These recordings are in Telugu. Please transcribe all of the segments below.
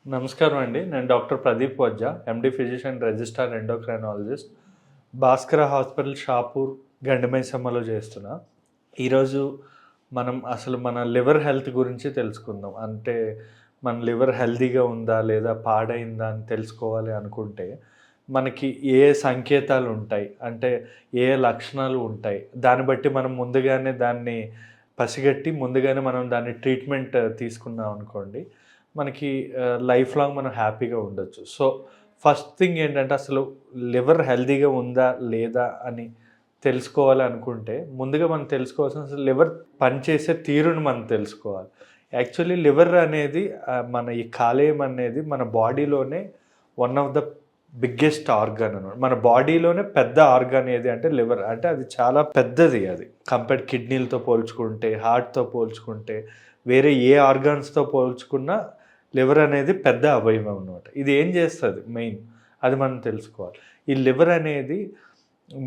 నమస్కారం అండి. నేను doctor Pradeep Vajja, MD physician registrar endocrinologist, Bhaskara hospital Shapur గండిమైసమ్మలో చేస్తున్నా. ఈరోజు మనం అసలు మన లివర్ హెల్త్ గురించి తెలుసుకుందాం. అంటే మన లివర్ హెల్తీగా ఉందా లేదా పాడైందా అని తెలుసుకోవాలి అనుకుంటే మనకి ఏ సంకేతాలు ఉంటాయి, అంటే ఏ లక్షణాలు ఉంటాయి, దాన్ని బట్టి మనం ముందుగానే దాన్ని పసిగట్టి ముందుగానే మనం దాన్ని ట్రీట్మెంట్ తీసుకున్నాం అనుకోండి, మనకి లైఫ్ లాంగ్ మనం హ్యాపీగా ఉండొచ్చు. సో ఫస్ట్ థింగ్ ఏంటంటే అసలు లివర్ హెల్తీగా ఉందా లేదా అని తెలుసుకోవాలి అనుకుంటే ముందుగా మనం తెలుసుకోవాల్సిన అసలు లివర్ పనిచేసే తీరుని మనం తెలుసుకోవాలి. యాక్చువల్లీ లివర్ అనేది మన ఈ కాలేయం అనేది మన బాడీలోనే one of the biggest organ అనమాట. మన బాడీలోనే పెద్ద ఆర్గాన్ ఏది అంటే లివర్. అంటే అది చాలా పెద్దది. అది కంపేర్డ్ కిడ్నీలతో పోల్చుకుంటే, హార్ట్తో పోల్చుకుంటే, వేరే ఏ ఆర్గాన్స్తో పోల్చుకున్నా లివర్ అనేది పెద్ద అవయవం అనమాట. ఇది ఏం చేస్తుంది మెయిన్, అది మనం తెలుసుకోవాలి. ఈ లివర్ అనేది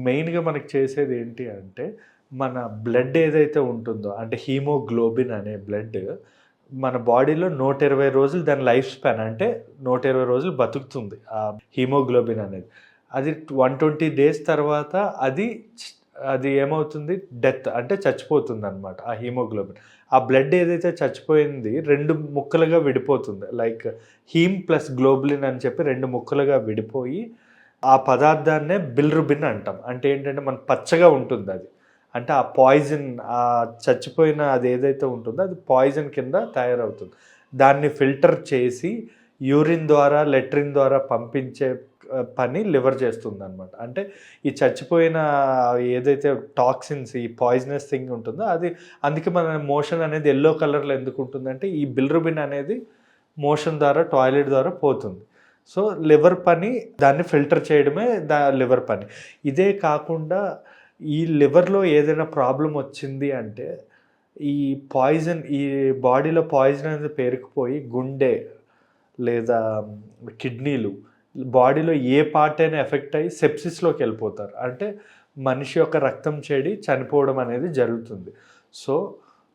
మెయిన్గా మనకి చేసేది ఏంటి అంటే మన బ్లడ్ ఏదైతే ఉంటుందో, అంటే హీమోగ్లోబిన్ అనే బ్లడ్ మన బాడీలో 120 రోజులు దాని లైఫ్ స్పాన్, అంటే 120 రోజులు బతుకుతుంది ఆ హీమోగ్లోబిన్ అనేది. అది 120 డేస్ తర్వాత అది అది ఏమవుతుంది, డెత్ అంటే చచ్చిపోతుంది అనమాట. ఆ హీమోగ్లోబిన్, ఆ బ్లడ్ ఏదైతే చచ్చిపోయింది 2 ముక్కలుగా విడిపోతుంది. లైక్ హీమ్ ప్లస్ గ్లోబులిన్ అని చెప్పి 2 ముక్కలుగా విడిపోయి ఆ పదార్థాన్నే బిల్రుబిన్ అంటాం. అంటే ఏంటంటే మన పచ్చగా ఉంటుంది అది. అంటే ఆ పాయిజన్, ఆ చచ్చిపోయిన అది ఏదైతే ఉంటుందో అది పాయిజన్ కింద తయారవుతుంది. దాన్ని ఫిల్టర్ చేసి యూరిన్ ద్వారా, లెట్రిన్ ద్వారా పంపించే పని లివర్ చేస్తుంది అనమాట. అంటే ఈ చచ్చిపోయిన ఏదైతే టాక్సిన్స్, ఈ పాయిజనస్ థింగ్ ఉంటుందో అది, అందుకే మన మోషన్ అనేది ఎల్లో కలర్లో ఎందుకు ఉంటుందంటే ఈ బిల్రుబిన్ అనేది మోషన్ ద్వారా, టాయిలెట్ ద్వారా పోతుంది. సో లివర్ పని దాన్ని ఫిల్టర్ చేయడమే లివర్ పని. ఇదే కాకుండా ఈ లివర్లో ఏదైనా ప్రాబ్లం వచ్చింది అంటే ఈ పాయిజన్, ఈ బాడీలో పాయిజన్ అనేది పేరుకుపోయి గుండె లేదా కిడ్నీలు, బాడీలో ఏ పార్ట్ అయినా ఎఫెక్ట్ అయ్యి సెప్సిస్లోకి వెళ్ళిపోతారు. అంటే మనిషి యొక్క రక్తం చెడి చనిపోవడం అనేది జరుగుతుంది. సో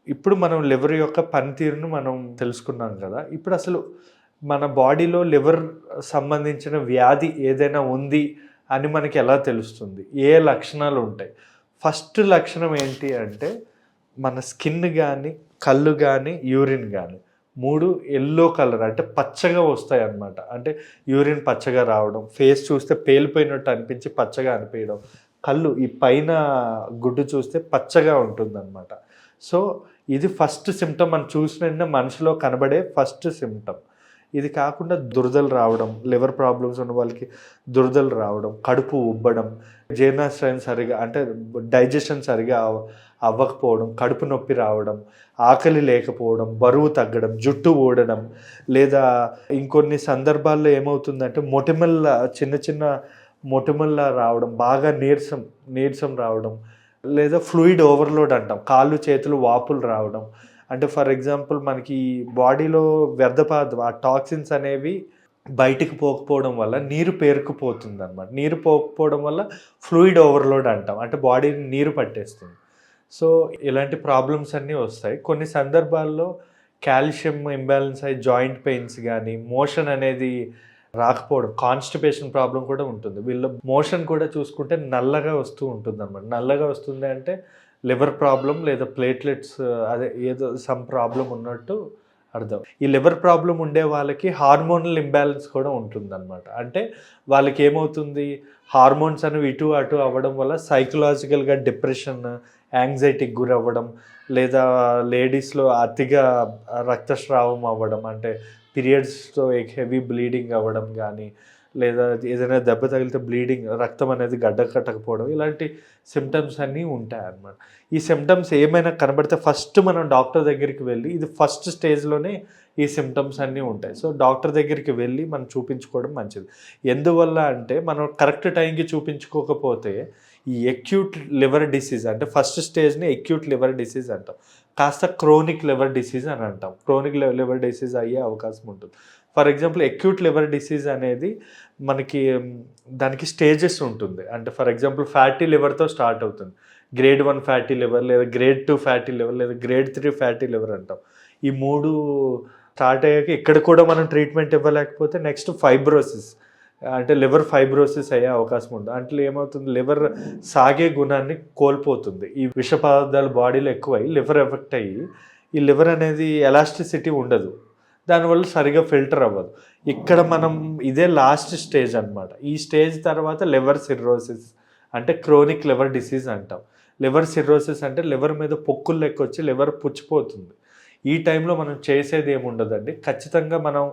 ఇప్పుడు మనం లివర్ యొక్క పనితీరును మనం తెలుసుకున్నాం కదా. ఇప్పుడు అసలు మన బాడీలో లివర్ సంబంధించిన వ్యాధి ఏదైనా ఉంది అని మనకి ఎలా తెలుస్తుంది, ఏ లక్షణాలు ఉంటాయి? ఫస్ట్ లక్షణం ఏంటి అంటే మన స్కిన్ కానీ, కళ్ళు కానీ, యూరిన్ కానీ 3 ఎల్లో కలర్, అంటే పచ్చగా వస్తాయి అన్నమాట. అంటే యూరిన్ పచ్చగా రావడం, ఫేస్ చూస్తే పేలిపోయినట్టు అనిపించి పచ్చగా అనిపించడం, కళ్ళు ఈ పైన గుడ్డు చూస్తే పచ్చగా ఉంటుందన్నమాట. సో ఇది ఫస్ట్ సిమ్టమ్, మనం చూసిన మనిషిలో కనబడే ఫస్ట్ సిమ్టమ్. ఇది కాకుండా దురదలు రావడం, లివర్ ప్రాబ్లమ్స్ ఉన్న వాళ్ళకి దురదలు రావడం, కడుపు ఉబ్బడం, జీర్ణాశయం సరిగా అంటే డైజెషన్ సరిగా అవ్వకపోవడం, కడుపు నొప్పి రావడం, ఆకలి లేకపోవడం, బరువు తగ్గడం, జుట్టు ఊడడం, లేదా ఇంకొన్ని సందర్భాల్లో ఏమవుతుందంటే మొటిమల్ల, చిన్న చిన్న మొటిమల్లా రావడం, బాగా నీరసం రావడం, లేదా ఫ్లూయిడ్ ఓవర్లోడ్ అంటాం, కాళ్ళు చేతులు వాపులు రావడం. అంటే ఫర్ ఎగ్జాంపుల్ మనకి బాడీలో వ్యర్థపాతం, ఆ టాక్సిన్స్ అనేవి బయటికి పోకపోవడం వల్ల నీరు పేరుకుపోతుంది అనమాట. నీరు పోకపోవడం వల్ల ఫ్లూయిడ్ ఓవర్లోడ్ అంటాం, అంటే బాడీని నీరు పట్టేస్తుంది. సో ఇలాంటి ప్రాబ్లమ్స్ అన్నీ వస్తాయి. కొన్ని సందర్భాల్లో కాల్షియం ఇంబ్యాలెన్స్ అయ్యి జాయింట్ పెయిన్స్ కానీ, మోషన్ అనేది రాకపోవడం, కాన్స్టిపేషన్ ప్రాబ్లం కూడా ఉంటుంది. వీళ్ళ మోషన్ కూడా చూసుకుంటే నల్లగా వస్తూ ఉంటుంది అనమాట. నల్లగా వస్తుంది అంటే లివర్ ప్రాబ్లం లేదా ప్లేట్లెట్స్, అదే ఏదో సమ్ ప్రాబ్లం ఉన్నట్టు అర్థం. ఈ లివర్ ప్రాబ్లం ఉండే వాళ్ళకి హార్మోనల్ ఇంబ్యాలెన్స్ కూడా ఉంటుందన్నమాట. అంటే వాళ్ళకి ఏమవుతుంది, హార్మోన్స్ అనేవి ఇటు అటు అవ్వడం వల్ల సైకలాజికల్గా డిప్రెషన్, యాంగ్జైటీకి గురవ్వడం, లేదా లేడీస్లో అతిగా రక్తస్రావం అవ్వడం, అంటే పీరియడ్స్తో హెవీ బ్లీడింగ్ అవ్వడం కానీ, లేదా ఏదైనా దెబ్బ తగిలితే బ్లీడింగ్, రక్తం అనేది గడ్డ కట్టకపోవడం, ఇలాంటి సిమ్టమ్స్ అన్నీ ఉంటాయి అన్నమాట. ఈ సిమ్టమ్స్ ఏమైనా కనబడితే ఫస్ట్ మనం డాక్టర్ దగ్గరికి వెళ్ళి, ఇది ఫస్ట్ స్టేజ్లోనే ఈ సిమ్టమ్స్ అన్నీ ఉంటాయి. సో డాక్టర్ దగ్గరికి వెళ్ళి మనం చూపించుకోవడం మంచిది. ఎందువల్ల అంటే మనం కరెక్ట్ టైంకి చూపించుకోకపోతే ఈ ఎక్యూట్ లివర్ డిసీజ్, అంటే ఫస్ట్ స్టేజ్ని ఎక్యూట్ లివర్ డిసీజ్ అంటాం, కాస్త క్రోనిక్ లివర్ డిసీజ్ అని అంటాం. క్రోనిక్ లివర్ డిసీజ్ అయ్యే అవకాశం ఉంటుంది. For example acute liver disease అనేది మనకి దానికి స్టేజెస్ ఉంటుంది. అంటే ఫర్ ఎగ్జాంపుల్ ఫ్యాటీ లివర్తో స్టార్ట్ అవుతుంది. గ్రేడ్ 1 ఫ్యాటీ లివర్, లేదా గ్రేడ్ 2 ఫ్యాటీ లివర్, లేదా గ్రేడ్ 3 ఫ్యాటీ లివర్ అంటాం. ఈ 3 స్టార్ట్ అయ్యాక ఇక్కడ కూడా మనం ట్రీట్మెంట్ ఇవ్వలేకపోతే నెక్స్ట్ ఫైబ్రోసిస్, అంటే లివర్ ఫైబ్రోసిస్ అయ్యే అవకాశం ఉంది. అంటే ఏమవుతుంది, లివర్ సాగే గుణాన్ని కోల్పోతుంది. ఈ విష పదార్థాలు బాడీలో ఎక్కువై లివర్ ఎఫెక్ట్ అయ్యి ఈ లివర్ అనేది ఎలాస్టిసిటీ ఉండదు, దానివల్ల సరిగా ఫిల్టర్ అవ్వదు. ఇక్కడ మనం ఇదే లాస్ట్ స్టేజ్ అనమాట. ఈ స్టేజ్ తర్వాత లివర్ సిర్రోసిస్ అంటే క్రోనిక్ లివర్ డిసీజ్ అంటాం. లివర్ సిర్రోసిస్ అంటే లివర్ మీద పొక్కులు లెక్క వచ్చి లివర్ పుచ్చిపోతుంది. ఈ టైంలో మనం చేసేది ఏముండదండి, ఖచ్చితంగా మనం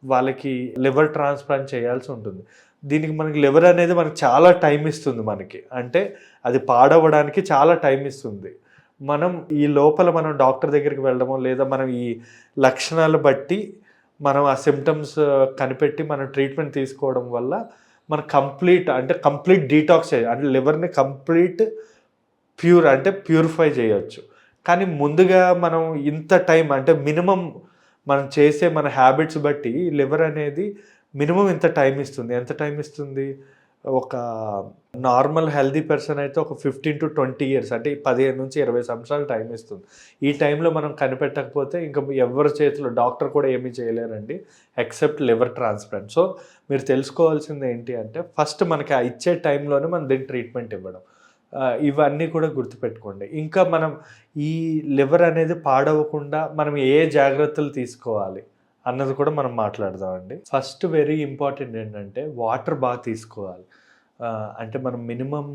వాళ్ళకి లివర్ ట్రాన్స్ప్లాంట్ చేయాల్సి ఉంటుంది. దీనికి మనకి లివర్ అనేది మనకి చాలా టైం ఇస్తుంది, మనకి అంటే అది పాడవడానికి చాలా టైం ఇస్తుంది. మనం ఈ లోపల మనం డాక్టర్ దగ్గరికి వెళ్ళడమో లేదా మనం ఈ లక్షణాలు బట్టి మనం ఆ సిమ్టమ్స్ కనిపెట్టి మనం ట్రీట్మెంట్ తీసుకోవడం వల్ల మన కంప్లీట్ డీటాక్స్ చేయాలి, అంటే లివర్ని కంప్లీట్ ప్యూరిఫై చేయొచ్చు. కానీ ముందుగా మనం ఇంత టైం అంటే మినిమం మనం చేసే మన హ్యాబిట్స్ బట్టి లివర్ అనేది మినిమం ఇంత టైం ఇస్తుంది. ఎంత టైం ఇస్తుంది, ఒక నార్మల్ హెల్దీ పర్సన్ అయితే ఒక 15 to 20 years, అంటే 15 నుంచి 20 సంవత్సరాలు టైం ఇస్తుంది. ఈ టైంలో మనం కనిపెట్టకపోతే ఇంకా ఎవరి చేతిలో డాక్టర్ కూడా ఏమీ చేయలేరండి ఎక్సెప్ట్ లివర్ ట్రాన్స్ప్లాంట్. సో మీరు తెలుసుకోవాల్సింది ఏంటి అంటే ఫస్ట్ మనకి ఆ ఇచ్చే టైంలోనే మనం దీనికి ట్రీట్మెంట్ ఇవ్వడం, ఇవన్నీ కూడా గుర్తుపెట్టుకోండి. ఇంకా మనం ఈ లివర్ అనేది పాడవకుండా మనం ఏ జాగ్రత్తలు తీసుకోవాలి అన్నది కూడా మనం మాట్లాడదామండి. ఫస్ట్ వెరీ ఇంపార్టెంట్ ఏంటంటే వాటర్ బాగా తీసుకోవాలి. అంటే మనం మినిమమ్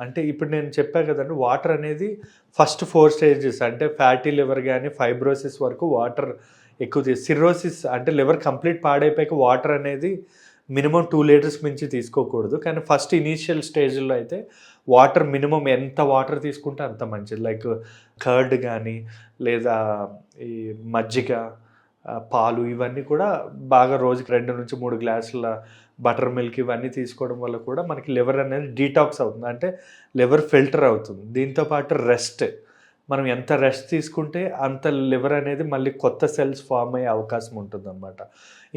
అంటే ఇప్పుడు నేను చెప్పాను కదండి, వాటర్ అనేది ఫస్ట్ 4 stages, అంటే ఫ్యాటీ లివర్ కానీ ఫైబ్రోసిస్ వరకు వాటర్ ఎక్కువ సిర్రోసిస్ అంటే లివర్ కంప్లీట్ పాడైపోయాక వాటర్ అనేది మినిమం 2 liters మించి తీసుకోకూడదు. కానీ ఫస్ట్ ఇనీషియల్ స్టేజ్లో అయితే వాటర్ మినిమం ఎంత వాటర్ తీసుకుంటే అంత మంచిది. లైక్ కర్డ్ కానీ లేదా ఈ మజ్జిగ, పాలు, ఇవన్నీ కూడా బాగా రోజుకి 2 నుంచి 3 గ్లాసుల బటర్ మిల్క్ ఇవన్నీ తీసుకోవడం వల్ల కూడా మనకి లివర్ అనేది డీటాక్స్ అవుతుంది, అంటే లివర్ ఫిల్టర్ అవుతుంది. దీంతోపాటు రెస్ట్, మనం ఎంత రెస్ట్ తీసుకుంటే అంత లివర్ అనేది మళ్ళీ కొత్త సెల్స్ ఫామ్ అయ్యే అవకాశం ఉంటుంది అన్నమాట.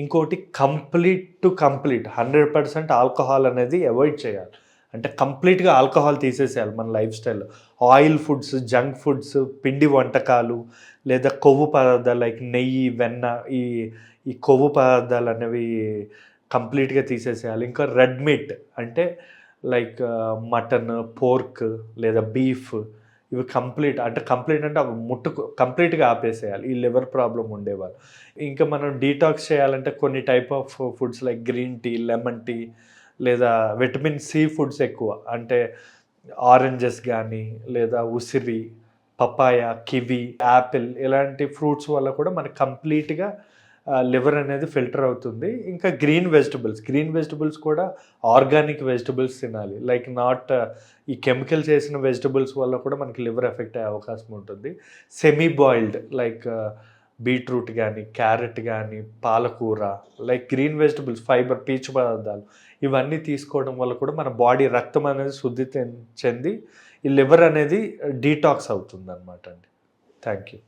ఇంకోటి కంప్లీట్ 100% ఆల్కహాల్ అనేది అవాయిడ్ చేయాలి. అంటే కంప్లీట్గా ఆల్కహాల్ తీసేసేయాలి మన లైఫ్ స్టైల్లో. ఆయిల్ ఫుడ్స్, జంక్ ఫుడ్స్, పిండి వంటకాలు లేదా కొవ్వు పదార్థాలు లైక్ నెయ్యి, వెన్న, ఈ కొవ్వు పదార్థాలు అనేవి కంప్లీట్గా తీసేసేయాలి. ఇంకా రెడ్ మీట్ అంటే లైక్ మటన్, పోర్క్ లేదా బీఫ్, ఇవి కంప్లీట్ అంటే అవి కంప్లీట్గా ఆపేసేయాలి ఈ లివర్ ప్రాబ్లం ఉండేవాళ్ళు. ఇంకా మనం డీటాక్స్ చేయాలంటే కొన్ని type of foods like green tea, lemon tea, లేదా విటమిన్ సి ఫుడ్స్ ఎక్కువ, అంటే ఆరెంజెస్ కానీ లేదా ఉసిరి, పపాయ, కివి, యాపిల్ ఇలాంటి ఫ్రూట్స్ వల్ల కూడా మనకి కంప్లీట్గా లివర్ అనేది ఫిల్టర్ అవుతుంది. ఇంకా గ్రీన్ వెజిటబుల్స్ కూడా ఆర్గానిక్ వెజిటబుల్స్ తినాలి, లైక్ నాట్ ఈ కెమికల్ చేసిన వెజిటబుల్స్ వల్ల కూడా మనకి లివర్ ఎఫెక్ట్ అయ్యే అవకాశం ఉంటుంది. సెమీ బాయిల్డ్ లైక్ బీట్రూట్ కానీ, క్యారెట్ కానీ, పాలకూర, లైక్ గ్రీన్ వెజిటబుల్స్, ఫైబర్, పీచు పదార్థాలు ఇవన్నీ తీసుకోవడం వల్ల కూడా మన బాడీ రక్తం అనేది శుద్ధి చెంది ఈ లివర్ అనేది డీటాక్స్ అవుతుంది అన్నమాట అండి. Thank you.